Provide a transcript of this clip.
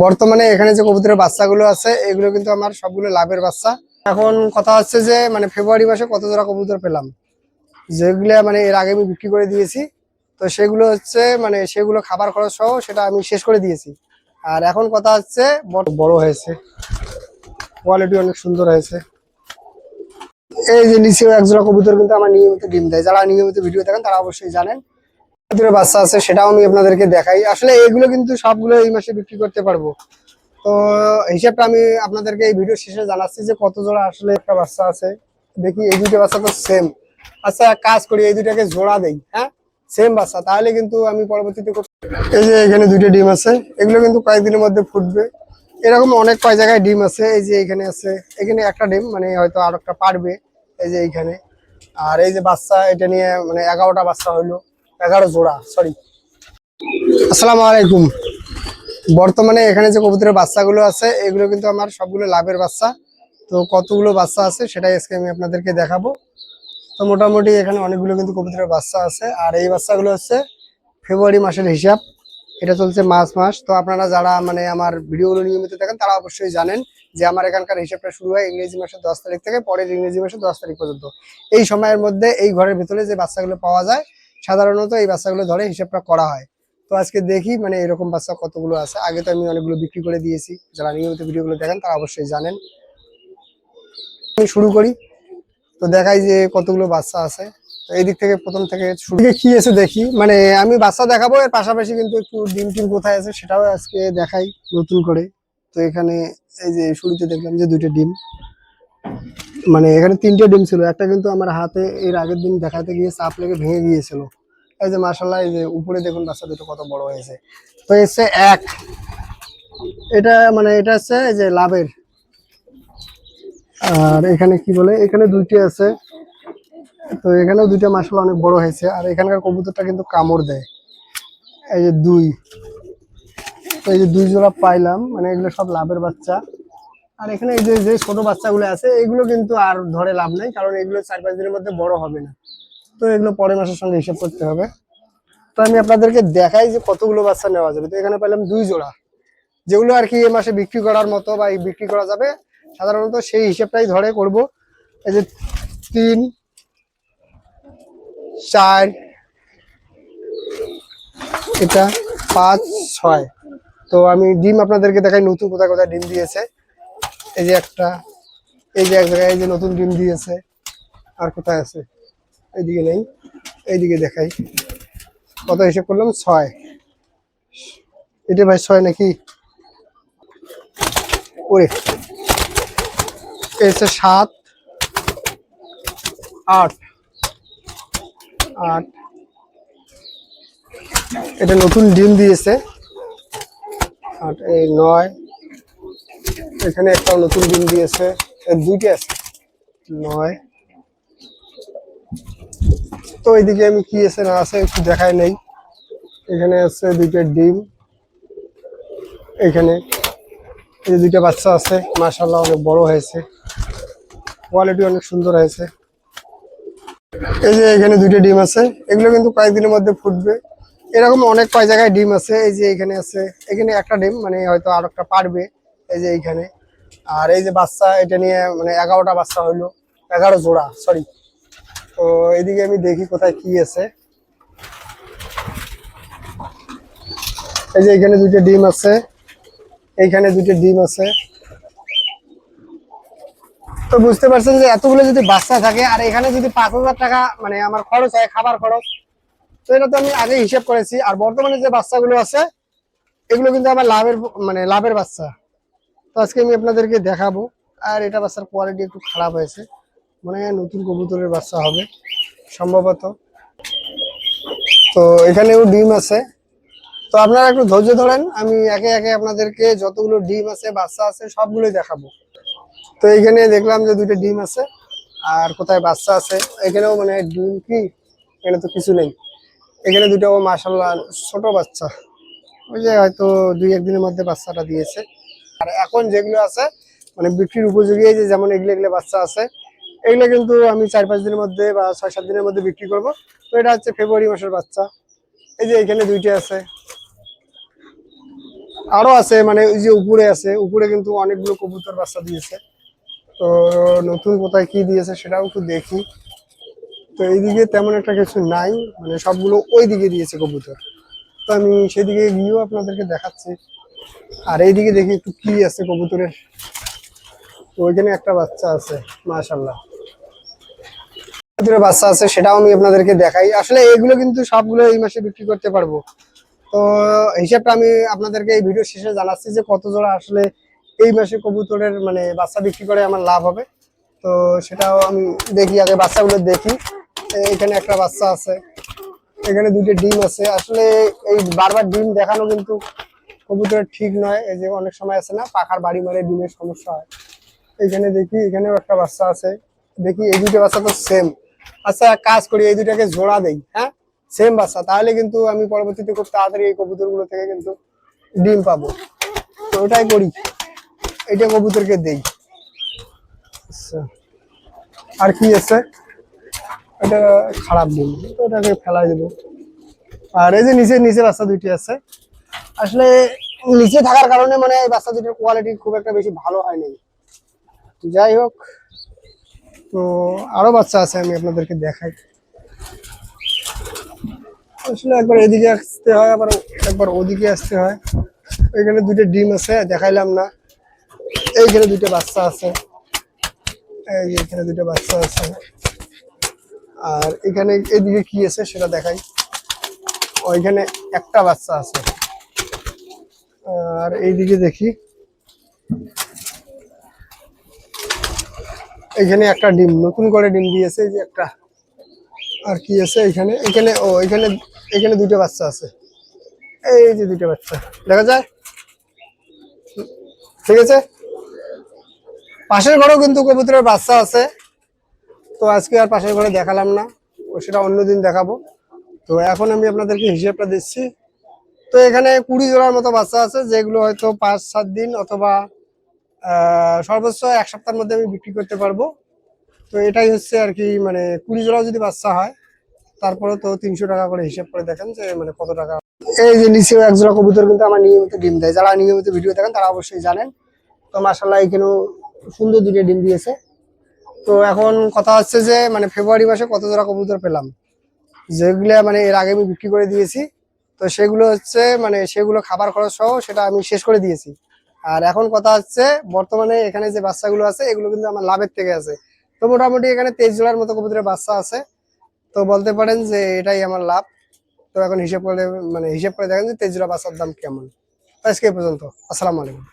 বর্তমানে এখানে যে কবুতরের বাচ্চাগুলো আছে এগুলো কিন্তু আমার সবগুলো লাভের বাচ্চা। এখন কথা হচ্ছে যে মানে ফেব্রুয়ারি মাসে কত জোড়া কবুতর পেলাম, যেগুলো মানে এর আগে আমি বিক্রি করে দিয়েছি। তো সেগুলো হচ্ছে মানে সেগুলো খাবার খরচ সহ সেটা আমি শেষ করে দিয়েছি। আর এখন কথা হচ্ছে বড় হয়েছে, কোয়ালিটি অনেক সুন্দর হয়েছে। এই যে নিচেও এক জোড়া কবুতর কিন্তু আমার নিয়মিত ডিম দেয়, যারা নিয়মিত ভিডিও দেখেন তারা অবশ্যই জানেন। কবুতরের বাচ্চা আছে সেটাও আমি আপনাদেরকে দেখাই। আসলে এগুলো কিন্তু সবগুলো এই মাসে বিক্রি করতে পারবো। তো হিসাবটা আমি আপনাদেরকে এই ভিডিও শেষে জানাচ্ছি যে কত জোড়া আসলে একটা বাচ্চা আছে। দেখি এই দুইটা বাচ্চা তো সেম। আচ্ছা এক কাজ করি, এই দুইটাকে জোড়া দেই, হ্যাঁ সেম বাচ্চা, তাহলে কিন্তু আমি পরবর্তীতে এই যে এখানে দুইটা ডিম আছে, এগুলো কিন্তু কয়েকদিনের মধ্যে ফুটবে। এরকম অনেক কয় জায়গায় ডিম আছে, এই যে এখানে আছে, এখানে একটা ডিম মানে হয়তো আর একটা পারবে, এই যে এইখানে। আর এই যে বাচ্চা এটা নিয়ে মানে 11টা বাচ্চা হইলো, 11 জোড়া সরি। আসসালামু আলাইকুম। বর্তমানে এখানে যে কবুতরের বাচ্চাগুলো আছে এগুলো কিন্তু আমার সবগুলো লাভের বাচ্চা। তো কতগুলো বাচ্চা আছে সেটাই আজকে আমি আপনাদেরকে দেখাবো। তো মোটামুটি এখানে অনেকগুলো কিন্তু কবুতরের বাচ্চা আছে, আর এই বাচ্চাগুলো হচ্ছে ফেব্রুয়ারি মাসের হিসাব। এটা চলছে মার্চ মাস। তো আপনারা যারা মানে আমার ভিডিওগুলো নিয়মিত দেখেন তারা অবশ্যই জানেন যে আমার এখানকার হিসাবটা শুরু হয় ইংরেজি মাসের 10 তারিখ থেকে পরের ইংরেজি মাসের 10 তারিখ পর্যন্ত। এই সময়ের মধ্যে এই ঘরের ভিতরে যে বাচ্চাগুলো পাওয়া যায় সাধারণত এই বাচ্চাগুলো ধরে হিসাবটা করা হয়। তো আজকে দেখি মানে এরকম বাচ্চা কতগুলো আছে। আগে তো আমি অনেকগুলো বিক্রি করে দিয়েছি, যারা নিয়মিত ভিডিওগুলো দেখেন তারা অবশ্যই জানেন। আমি শুরু করি, তো দেখাই যে কতগুলো বাচ্চা আছে। তো এই দিক থেকে প্রথম থেকে শুরু থেকে কি আছে দেখি। মানে আমি বাচ্চা দেখাবো, এর পাশাপাশি কিন্তু একটু ডিম টিম কোথায় আছে সেটাও আজকে দেখাই নতুন করে। তো এখানে এই যে শুরুতে দেখলাম যে দুইটা ডিম, মানে এখানে 3টে ডিম ছিল, একটা কিন্তু আমার হাতে এর আগের দিন দেখাতে গিয়ে চাপ লেগে ভেঙে গিয়েছিল। এই যে মাশাআল্লাহ, এই যে উপরে দেখুন বাচ্চা দুটো কত বড় হয়েছে। তো এসে এক, এটা মানে এটা হচ্ছে এই যে লাভের। আর এখানে কি বলে, এখানে দুইটি আছে। তো এখানেও দুইটা মাশাআল্লাহ অনেক বড় হয়েছে। আর এখানকার কবুতরটা কিন্তু কামড় দেয়। এই যে দুই, তো এই যে 2 জোড়া পাইলাম, মানে এগুলো সব লাভের বাচ্চা। আর এখানে এই যে যে ছোট বাচ্চাগুলো আছে এগুলো কিন্তু আর ধরে লাভ নাই, কারণ এগুলো 4-5 দিনের মধ্যে বড় হবে না। তো এগুলো পরের মাসের সঙ্গে হিসাব করতে হবে। তো আমি আপনাদেরকে দেখাই যে কতগুলো বাচ্চা নেওয়া যাবে। তো এখানে পেলাম 2 জোড়া, যেগুলো আর কি এই মাসে বিক্রি করার মতো বা বিক্রি করা যাবে সাধারণত সেই হিসাবটাই ধরে করব। এই যে 3, 4, এটা 5, 6। তো আমি ডিম আপনাদেরকে দেখাই নতুন কোথায় কোথায় ডিম দিয়েছে। এই যে একটা, এই যে এক জায়গায় এই যে নতুন ডিম দিয়েছে। আর কোথায় আছে, এইদিকে নেই, এইদিকে দেখাই। কত হিসেব করলাম, 6। এটা ভাই 6 নাকি? ওরে এসে 7, 8, 8। এটা নতুন ডিম দিয়েছে। 8, এই 9। এখানে একটা নতুন ডিম দিয়েছে, দুইটা আছে, 9। তো এইদিকে আমি কি আছে না আছে একটু দেখাই নেই। এখানে আছে 2টা ডিম, এখানে এই 2টা বাচ্চা আছে, মাশাআল্লাহ অনেক বড় হয়েছে, কোয়ালিটি অনেক সুন্দর হয়েছে। এই যে এখানে 2টা ডিম আছে, এগুলো কিন্তু কয়েকদিনের মধ্যে ফুটবে। এরকম অনেক কয় জায়গায় ডিম আছে, এই যে এখানে আছে, এখানে একটা ডিম মানে হয়তো আর একটা পারবে, এই যে এইখানে। আর এই যে বাচ্চা এটা নিয়ে মানে 11টা বাচ্চা হইলো, 11 জোড়া সরি। তো এদিকে আমি দেখি কোথায় কি আছে। এই যে এখানে 2টা ডিম আছে, এইখানে 2টা ডিম আছে। তো বুঝতে পারছেন যে এতগুলো যদি বাচ্চা থাকে আর এখানে যদি 5,000 টাকা মানে আমার খরচ হয়, খাবার খরচ, তো এটা তো আমি আগে হিসাব করেছি। আর বর্তমানে যে বাচ্চাগুলো আছে এগুলো কিন্তু আমার লাভের মানে লাভের বাচ্চা। তো আজকে আমি আপনাদেরকে দেখাবো। আর এটা বাচ্চার কোয়ালিটি একটু খারাপ হয়েছে, মানে নতুন কবুতরের বাচ্চা হবে সম্ভবত। তো এখানেও ডিম আছে। তো আপনারা একটু ধৈর্য ধরেন, আমি একে একে আপনাদেরকে যতগুলো ডিম আছে বাচ্চা আছে সবগুলোই দেখাবো। তো এইখানে দেখলাম যে 2টা ডিম আছে, আর কোথায় বাচ্চা আছে। এখানেও মানে ডিম কি, এখানে তো কিছু নেই। এখানে 2টা মাশাআল্লাহ ছোট বাচ্চা, ওই যে হয়তো 2-1 দিনের মধ্যে বাচ্চাটা দিয়েছে। আর এখন যেগুলো আছে মানে বিক্রির উপযোগী, এই যে যেমন এগুলো এগুলো বাচ্চা আছে, এগুলো কিন্তু আমি 4-5 দিনের মধ্যে বা 6-7 দিনের মধ্যে বিক্রি করব। তো এটা হচ্ছে ফেব্রুয়ারি মাসের বাচ্চা। এই যে এখানে 2টা আছে, আরো আছে, মানে ওই যে উপরে আছে, উপরে কিন্তু অনেকগুলো কবুতর বাচ্চা দিয়েছে। তো নতুন কোথায় কি দিয়েছে সেটাও একটু দেখি। তো এইদিকে তেমন একটা কিছু নাই, মানে সবগুলো ওই দিকে দিয়েছে কবুতর। তো আমি সেদিকে গিয়েও আপনাদেরকে দেখাচ্ছি। আর এইদিকে দেখি একটু কি আছে কবুতরের। তো ওইখানে একটা বাচ্চা আছে, মাশাআল্লাহ কবুতরের বাচ্চা আছে, সেটাও আমি আপনাদেরকে দেখাই। আসলে এগুলো কিন্তু সবগুলো এই মাসে বিক্রি করতে পারবো। তো হিসাবটা আমি আপনাদেরকে এই ভিডিও শেষে জানাচ্ছি যে কত জোড়া আসলে এই মাসে কবুতরের মানে বাচ্চা বিক্রি করে আমার লাভ হবে। তো সেটাও আমি দেখি, আগে বাচ্চাগুলো দেখি। এখানে একটা বাচ্চা আছে, এখানে দুটো ডিম আছে। আসলে এই বারবার ডিম দেখানো কিন্তু কবুতরের ঠিক নয়। এই যে অনেক সময় আছে না, পাখার বাড়ি মারে ডিমের সমস্যা হয়। এখানে দেখি, এখানেও একটা বাচ্চা আছে। দেখি এই দুটো বাচ্চা তো সেম। আচ্ছা এক কাজ করি, এই দুটাকে জোড়া দেই, হ্যাঁ সেম বাচ্চা, তাহলে কিন্তু আমি পরবর্তীতে খুব তাড়াতাড়ি এই কবুতরগুলো থেকে কিন্তু ডিম পাবো। তো ওটাই করি, এটা কবুতরকে দেই। আচ্ছা আর কি আছে, এটা খারাপ ডিম, তো ওটাকে ফেলাই দেবো। আর এই যে নিচে নিচে বাচ্চা দুইটি আছে। আসলে নিচে থাকার কারণে মানে এই বাচ্চা দুটোর কোয়ালিটি খুব একটা বেশি ভালো হয়নি। যাই হোক, তো আরো বাচ্চা আছে, আমি আপনাদেরকে দেখাই। আসলে একবার এদিকে আসতে হয়, আবার একবার ওদিকে আসতে হয়। এখানে দুটো ডিম আছে, দেখাইলাম না। এইখানে দুটো বাচ্চা আছে, এই যে এখানে দুটো বাচ্চা আছে। আর এখানে এদিকে কি আছে সেটা দেখাই। ওইখানে একটা বাচ্চা আছে। আর এইদিকে দেখি, এখানে একটা ডিম, নতুন করে ডিম দিয়েছে, এই যে একটা। আর কি আছে এখানে, এখানে ও এখানে, এখানে দুটো বাচ্চা আছে। এই যে দুটো বাচ্চা দেখা যায়, ঠিক আছে। পাশের ঘরেও কিন্তু কবুতরের বাচ্চা আছে। তো আজকে আর পাশের ঘরে দেখালাম না, ও সেটা অন্যদিন দেখাবো। তো এখন আমি আপনাদেরকে হিসেবটা দিচ্ছি। তো এখানে 20 জোড়ার মতো বাচ্চা আছে, যেগুলো হয়তো 5-7 দিন অথবা সর্বোচ্চ 1 সপ্তাহের মধ্যে আমি বিক্রি করতে পারবো। তো এটাই হচ্ছে আর কি, মানে 20 জোড়া যদি বাচ্চা হয় তারপরে তো 300 টাকা করে হিসাব করে দেখেন যে মানে কত টাকা। এই যে নিচেও এক জোড়া কবুতর কিন্তু আমার নিয়মিত ডিম দেয়, যারা নিয়মিত ভিডিও দেখেন তারা অবশ্যই জানেন। তো মাশাআল্লাহ এখানেও সুন্দর দুটো ডিম দিয়েছে। তো এখন কথা হচ্ছে যে মানে ফেব্রুয়ারি মাসে কত জোড়া কবুতর পেলাম, যেগুলো মানে এর আগে আমি বিক্রি করে দিয়েছি। তো সেগুলো হচ্ছে মানে সেগুলো খাবার খরচ সহ সেটা আমি শেষ করে দিয়েছি। আর এখন কথা হচ্ছে বর্তমানে এখানে যে বাচ্চাগুলো আছে এগুলো কিন্তু আমার লাভের থেকে আছে। তো মোটামুটি এখানে 23 জোড়ার মতো কবুতরের বাচ্চা আছে। তো বলতে পারেন যে এটাই আমার লাভ। তো এখন হিসেব করে মানে হিসেব করে দেখেন যে 23 জোড়া বাচ্চার দাম কেমন। আজকে এই পর্যন্ত, আসসালামু আলাইকুম।